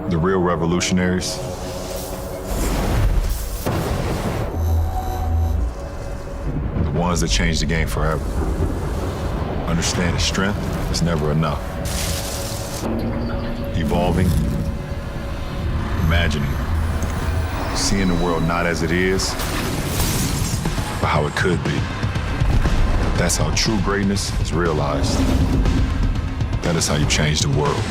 The real revolutionaries the ones that change the game forever. Understand that strength is never enough. Evolving, imagining, seeing the world not as it is, but how it could be. That's how true greatness is realized. That is how you change the world.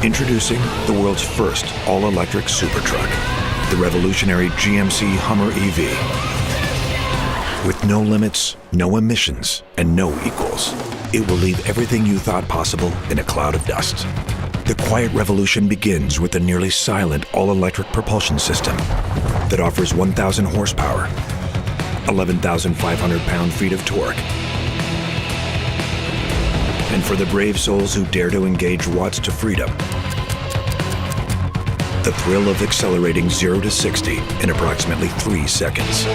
Introducing the world's first all-electric super truck, the revolutionary GMC HUMMER EV. With no limits, no emissions, and no equals, it will leave everything you thought possible in a cloud of dust. The quiet revolution begins with the nearly silent all-electric propulsion system that offers 1,000 horsepower, 11,500 pound-feet of torque, and for the brave souls who dare to engage watts to freedom, the thrill of accelerating 0 to 60 in approximately 3 seconds.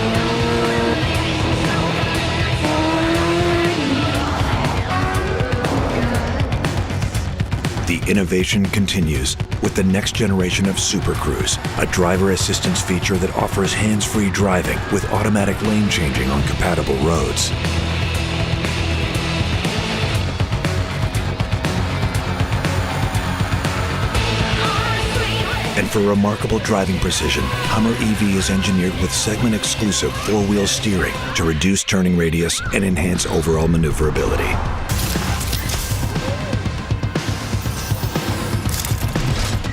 The innovation continues with the next generation of Super Cruise, a driver assistance feature that offers hands-free driving with automatic lane changing on compatible roads. And for remarkable driving precision, HUMMER EV is engineered with segment-exclusive four-wheel steering to reduce turning radius and enhance overall maneuverability.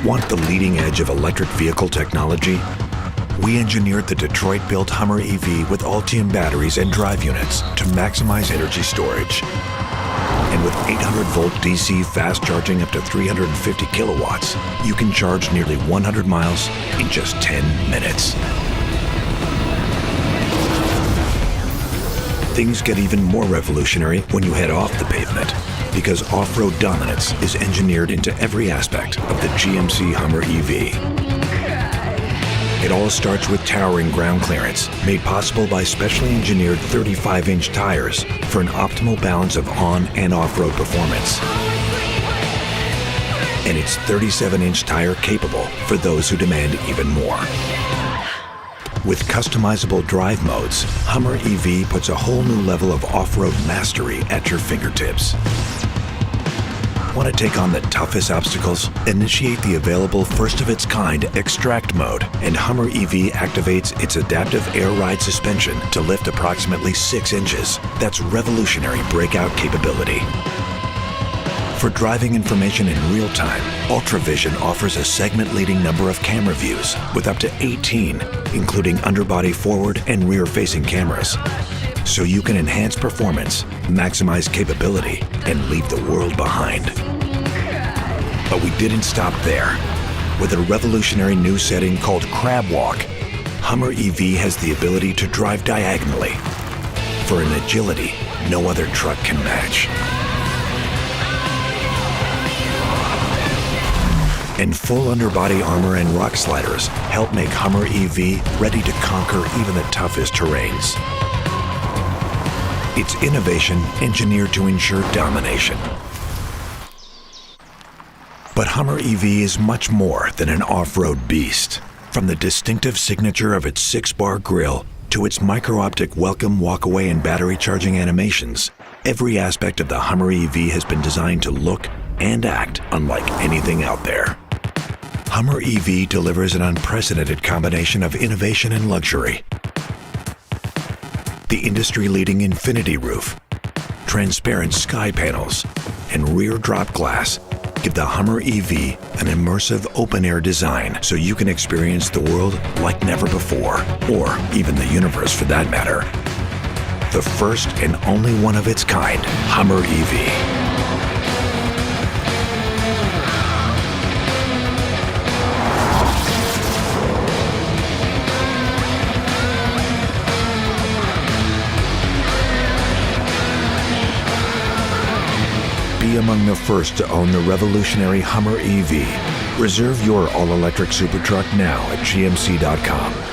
Want the leading edge of electric vehicle technology? We engineered the Detroit-built HUMMER EV with Ultium batteries and drive units to maximize energy storage. And with 800-volt DC fast charging up to 350 kilowatts, you can charge nearly 100 miles in just 10 minutes. Things get even more revolutionary when you head off the pavement, because off-road dominance is engineered into every aspect of the GMC HUMMER EV. It all starts with towering ground clearance, made possible by specially engineered 35-inch tires for an optimal balance of on- and off-road performance. And it's 37-inch tire capable for those who demand even more. With customizable drive modes, HUMMER EV puts a whole new level of off-road mastery at your fingertips. Want to take on the toughest obstacles? Initiate the available first-of-its-kind Extract mode, and HUMMER EV activates its adaptive air ride suspension to lift approximately 6 inches. That's revolutionary breakout capability. For driving information in real time, UltraVision offers a segment-leading number of camera views with up to 18, including underbody forward and rear-facing cameras. So you can enhance performance, maximize capability, and leave the world behind. But we didn't stop there. With a revolutionary new setting called Crab Walk, HUMMER EV has the ability to drive diagonally for an agility no other truck can match. And full underbody armor and rock sliders help make HUMMER EV ready to conquer even the toughest terrains. It's innovation engineered to ensure domination. But HUMMER EV is much more than an off-road beast. From the distinctive signature of its 6-bar grille to its micro-optic welcome, walk-away, and battery charging animations, every aspect of the HUMMER EV has been designed to look and act unlike anything out there. HUMMER EV delivers an unprecedented combination of innovation and luxury. The industry-leading infinity roof, transparent sky panels, and rear drop glass Give the Hummer EV an immersive open-air design so you can experience the world like never before, or even the universe for that matter. The first and only one of its kind, Hummer EV. Be among the first to own the revolutionary Hummer EV. Reserve your all-electric supertruck now at GMC.com.